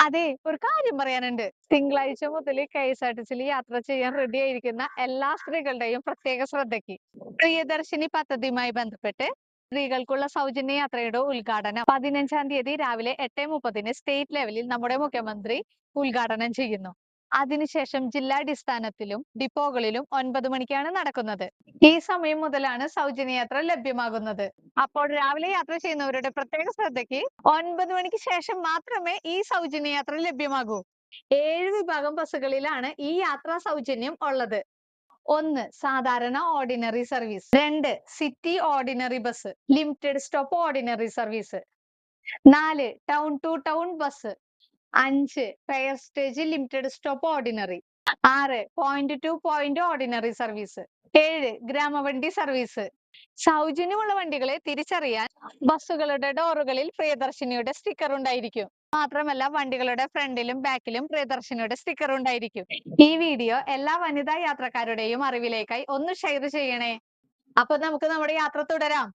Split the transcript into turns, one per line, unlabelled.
അതെ, ഒരു കാര്യം പറയാനുണ്ട്. തിങ്കളാഴ്ച മുതൽ കെ.എസ്.ആർ.ടി.സിയിൽ യാത്ര ചെയ്യാൻ റെഡി ആയിരിക്കുന്ന എല്ലാ സ്ത്രീകളുടെയും പ്രത്യേക ശ്രദ്ധയ്ക്ക്. പ്രിയദർശിനി പദ്ധതിയുമായി ബന്ധപ്പെട്ട് സ്ത്രീകൾക്കുള്ള സൗജന്യ യാത്രയുടെ ഉദ്ഘാടനം 15-ാം തീയതി രാവിലെ 8:30 സ്റ്റേറ്റ് ലെവലിൽ നമ്മുടെ മുഖ്യമന്ത്രി ഉദ്ഘാടനം ചെയ്യുന്നു. അതിനുശേഷം ജില്ലാടിസ്ഥാനത്തിലും ഡിപ്പോകളിലും 9 മണിക്കാണ് നടക്കുന്നത്. ഈ സമയം മുതലാണ് സൗജന്യ യാത്ര ലഭ്യമാകുന്നത്. അപ്പോൾ രാവിലെ യാത്ര ചെയ്യുന്നവരുടെ പ്രത്യേക ശ്രദ്ധയ്ക്ക് 9 മണിക്ക് ശേഷം മാത്രമേ ഈ സൗജന്യ യാത്ര ലഭ്യമാകൂ. 7 വിഭാഗം ബസ്സുകളിലാണ് ഈ യാത്രാ സൗജന്യം ഉള്ളത്. 1. സാധാരണ ordinary service. 2. City ordinary bus, limited stop ordinary service. 4. Town to town bus. 5. Fare stage limited stop ordinary. 6. Point to point ordinary service. 7. ഗ്രാമവണ്ടി സർവീസ്. സൗജന്യമുള്ള വണ്ടികളെ തിരിച്ചറിയാൻ ബസ്സുകളുടെ ഡോറുകളിൽ പ്രിയദർശിനിയുടെ സ്റ്റിക്കർ ഉണ്ടായിരിക്കും. മാത്രമല്ല വണ്ടികളുടെ ഫ്രണ്ടിലും ബാക്കിലും പ്രിയദർശിനിയുടെ സ്റ്റിക്കർ ഉണ്ടായിരിക്കും. ഈ വീഡിയോ എല്ലാ വനിതാ യാത്രക്കാരുടെയും അറിവിലേക്കായി ഒന്ന് ഷെയർ ചെയ്യണേ. അപ്പൊ നമുക്ക് നമ്മുടെ യാത്ര തുടരാം.